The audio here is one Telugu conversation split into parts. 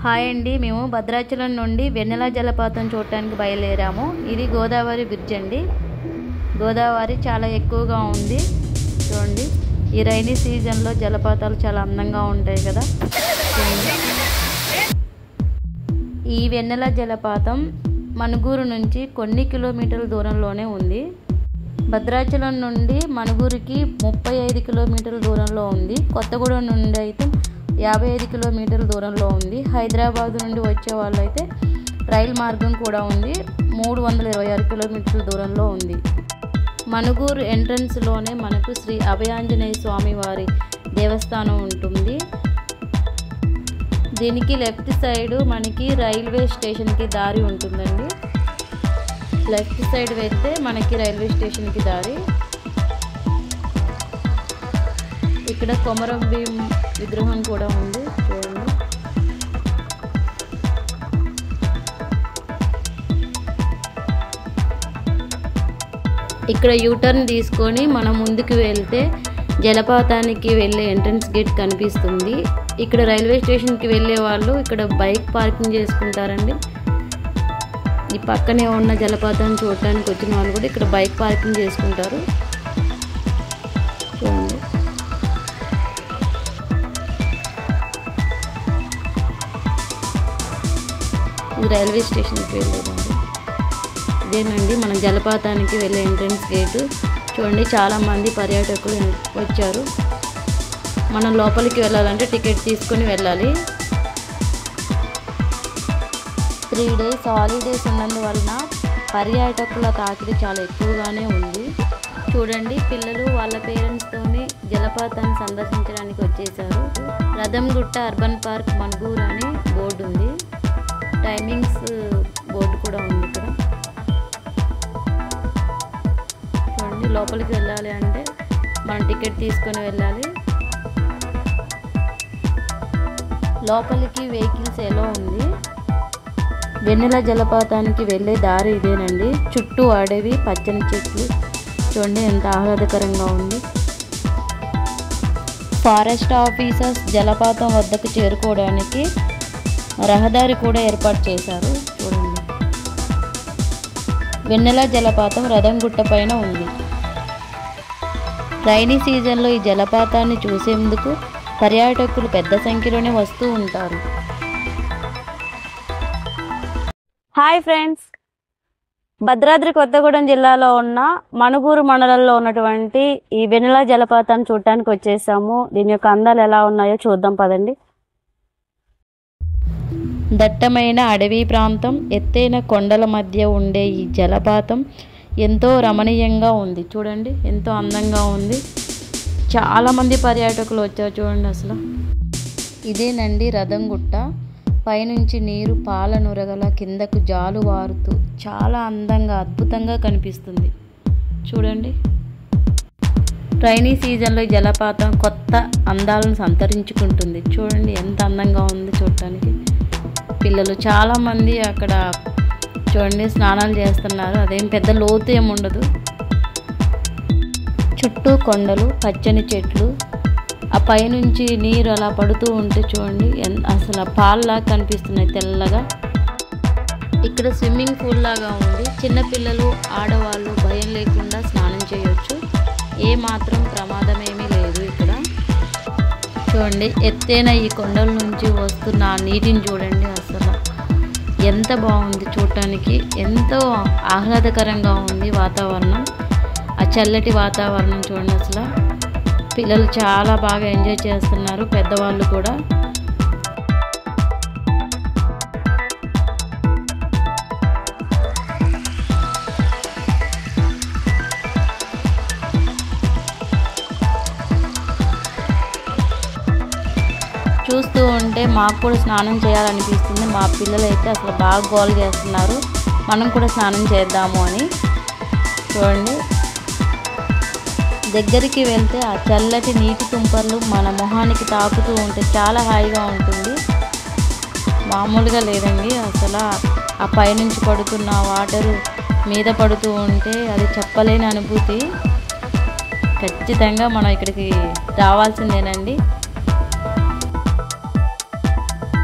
హాయ్ అండి, మేము భద్రాచలం నుండి వెన్నెల జలపాతం చూడటానికి బయలుదేరాము. ఇది గోదావరి బ్రిడ్జ్ అండి. గోదావరి చాలా ఎక్కువగా ఉంది. చూడండి, ఈ రైనీ సీజన్లో జలపాతాలు చాలా అందంగా ఉంటాయి కదా. ఈ వెన్నెల జలపాతం మణుగూరు నుంచి కొన్ని కిలోమీటర్ల దూరంలోనే ఉంది. భద్రాచలం నుండి మణుగూరుకి 35 కిలోమీటర్ల దూరంలో ఉంది. కొత్తగూడెం నుండి అయితే 55 కిలోమీటర్ల దూరంలో ఉంది. హైదరాబాద్ నుండి వచ్చే వాళ్ళు అయితే రైలు మార్గం కూడా ఉంది. 326 కిలోమీటర్ల దూరంలో ఉంది. మణుగూరు ఎంట్రన్స్లోనే మనకు శ్రీ అభయాంజనేయ స్వామి వారి దేవస్థానం ఉంటుంది. దీనికి లెఫ్ట్ సైడ్ మనకి రైల్వే స్టేషన్కి దారి ఉంటుందండి. లెఫ్ట్ సైడ్ వెళ్తే మనకి రైల్వే స్టేషన్కి దారి. ఇక్కడ కొమరం భీం విగ్రహం కూడా ఉంది, చూడండి. ఇక్కడ యూటర్న్ తీసుకొని మనం ముందుకు వెళ్తే జలపాతానికి వెళ్ళే ఎంట్రన్స్ గేట్ కనిపిస్తుంది. ఇక్కడ రైల్వే స్టేషన్కి వెళ్ళే వాళ్ళు ఇక్కడ బైక్ పార్కింగ్ చేసుకుంటారండి. ఈ పక్కనే ఉన్న జలపాతాన్ని చూడటానికి వచ్చిన వాళ్ళు కూడా ఇక్కడ బైక్ పార్కింగ్ చేసుకుంటారు. చూడండి, ఇది రైల్వే స్టేషన్కి వెళ్ళేదండి. ఇదేనండి మనం జలపాతానికి వెళ్ళే ఎంట్రన్స్ గేటు. చూడండి, చాలామంది పర్యాటకులు వచ్చారు. మనం లోపలికి వెళ్ళాలంటే టికెట్ తీసుకొని వెళ్ళాలి. 3 డేస్ హాలిడేస్ ఉన్నందువలన పర్యాటకుల తాకిడి చాలా ఎక్కువగానే ఉంది. చూడండి, పిల్లలు వాళ్ళ పేరెంట్స్తోని జలపాతాన్ని సందర్శించడానికి వచ్చేసారు. రథంగుట్ట అర్బన్ పార్క్ మణుగూరు అని బోర్డు ఉంది. టైమింగ్స్ బోర్డు కూడా ఉంది ఇక్కడ. చూడండి, లోపలికి వెళ్ళాలి అంటే మనం టికెట్ తీసుకొని వెళ్ళాలి. లోపలికి వెహికల్స్ ఎలా ఉంది. వెన్నెల జలపాతానికి వెళ్ళే దారి ఇదేనండి. చుట్టూ అడవి, పచ్చని చెట్లు. చూడండి ఎంత ఆహ్లాదకరంగా ఉంది. ఫారెస్ట్ ఆఫీసర్స్ జలపాతం వద్దకు చేరుకోవడానికి రహదారి కూడా ఏర్పాటు చేశారు. చూడండి, వెన్నెల జలపాతం రథంగుట్ట పైన ఉంది. రైనీ సీజన్లో ఈ జలపాతాన్ని చూసేందుకు పర్యాటకులు పెద్ద సంఖ్యలోనే వస్తూ ఉంటారు. హాయ్ ఫ్రెండ్స్, భద్రాద్రి కొత్తగూడెం జిల్లాలో ఉన్న మణుగూరు మండలంలో ఉన్నటువంటి ఈ వెన్నెల జలపాతాన్ని చూడటానికి వచ్చేసాము. దీని యొక్క అందాలు ఎలా ఉన్నాయో చూద్దాం పదండి. దట్టమైన అడవి ప్రాంతం, ఎత్తైన కొండల మధ్య ఉండే ఈ జలపాతం ఎంతో రమణీయంగా ఉంది. చూడండి, ఎంతో అందంగా ఉంది. చాలామంది పర్యాటకులు వచ్చారు. చూడండి, అసలు ఇదేనండి రథంగుట్ట. పైనుంచి నీరు పాల నురగల కిందకు జాలువారుతూ చాలా అందంగా అద్భుతంగా కనిపిస్తుంది. చూడండి, రైనీ సీజన్లో జలపాతం కొత్త అందాలను సంతరించుకుంటుంది. చూడండి ఎంత అందంగా ఉంది చూడటానికి. పిల్లలు చాలామంది అక్కడ చూడండి స్నానాలు చేస్తున్నారు. అదేం పెద్ద లోతు ఏమి ఉండదు. చుట్టూ కొండలు, పచ్చని చెట్లు, ఆ పైనుంచి నీరు అలా పడుతూ ఉంటే చూడండి అసలు పాల్లాగా కనిపిస్తున్నాయి తెల్లగా. ఇక్కడ స్విమ్మింగ్ పూల్ లాగా ఉంది. చిన్నపిల్లలు, ఆడవాళ్ళు భయం లేకుండా స్నానం చేయొచ్చు. ఏ మాత్రం ప్రమాదం ఏమీ లేదు ఇక్కడ. చూడండి, ఎత్తైన ఈ కొండల నుంచి వస్తున్న ఆ నీటిని చూడండి. అసలు ఎంత బాగుంది చూడటానికి. ఎంతో ఆహ్లాదకరంగా ఉంది వాతావరణం. ఆ చల్లటి వాతావరణం చూడండి. అసలు పిల్లలు చాలా బాగా ఎంజాయ్ చేస్తున్నారు, పెద్దవాళ్ళు కూడా. చూస్తూ ఉంటే మాకు కూడా స్నానం చేయాలనిపిస్తుంది. మా పిల్లలు అయితే అసలు బాగా గోల్ చేస్తున్నారు, మనం కూడా స్నానం చేద్దాము అని. చూడండి, దగ్గరికి వెళ్తే ఆ చల్లటి నీటి తుంపర్లు మన మొహానికి తాకుతూ ఉంటే చాలా హాయిగా ఉంటుంది. మామూలుగా లేదండి అసలు. ఆ పైనుంచి పడుతున్న వాటరు మీద పడుతూ ఉంటే అది చెప్పలేని అనుభూతి. ఖచ్చితంగా మనం ఇక్కడికి రావాల్సిందేనండి.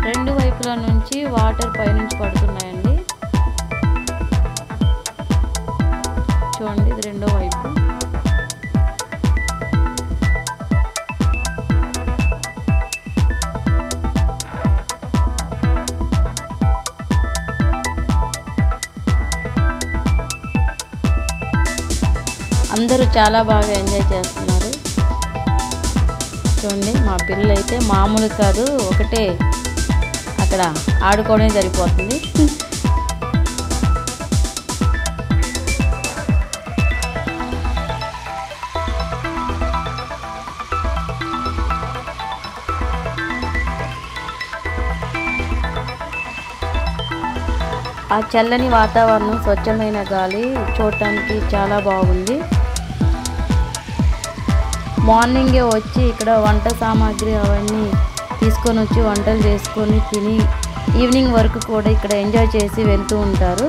రెండు వైపు దిక్కుల నుంచి వాటర్ పైనుంచి పడుతున్నాయండి. చూడండి, ఇది రెండో వైపు. అందరూ చాలా బాగా ఎంజాయ్ చేస్తున్నారు. చూడండి, మా పిల్లలు అయితే మామూలు కాదు, ఒకటే అక్కడ ఆడుకోవడమే సరిపోతుంది. ఆ చల్లని వాతావరణం, స్వచ్ఛమైన గాలి చూడటానికి చాలా బాగుంది. మార్నింగే వచ్చి ఇక్కడ వంట సామాగ్రి అవన్నీ తీసుకొని వచ్చి వంటలు చేసుకొని తిని ఈవినింగ్ వరకు కూడా ఇక్కడ ఎంజాయ్ చేసి వెళ్తూ ఉంటారు.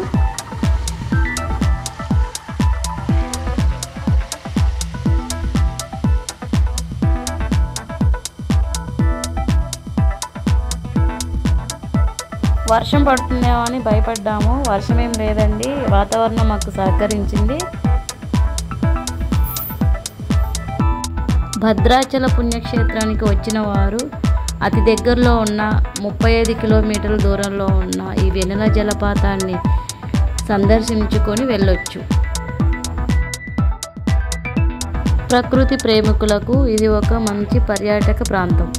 వర్షం పడుతుందేమో అని భయపడ్డాము. వర్షం ఏం లేదండి, వాతావరణం మాకు సహకరించింది. భద్రాచల పుణ్యక్షేత్రానికి వచ్చిన వారు అతి దగ్గరలో ఉన్న 35 కిలోమీటర్ల దూరంలో ఉన్న ఈ వెన్నెల జలపాతాన్ని సందర్శించుకొని వెళ్ళొచ్చు. ప్రకృతి ప్రేమికులకు ఇది ఒక మంచి పర్యాటక ప్రాంతం.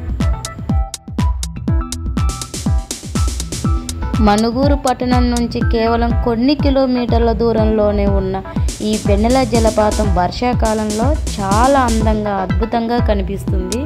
మణుగూరు పట్టణం నుంచి కేవలం కొన్ని కిలోమీటర్ల దూరంలోనే ఉన్న ఈ వెన్నెల జలపాతం వర్షాకాలంలో చాలా అందంగా, అద్భుతంగా కనిపిస్తుంది.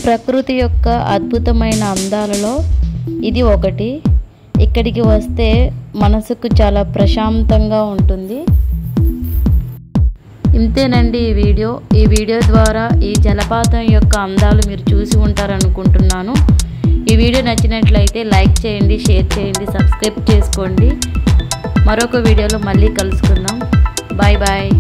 ప్రకృతి యొక్క అద్భుతమైన అందాలలో ఇది ఒకటి. ఇక్కడికి వస్తే మనసుకు చాలా ప్రశాంతంగా ఉంటుంది. ఇంతేనండి ఈ వీడియో ద్వారా ఈ జలపాతం యొక్క అందాలు మీరు చూసి ఉంటారనుకుంటున్నాను. ఈ వీడియో నచ్చినట్లయితే లైక్ చేయండి, షేర్ చేయండి, సబ్స్క్రైబ్ చేసుకోండి. మరొక వీడియోలో మళ్ళీ కలుసుకుందాం. Bye bye.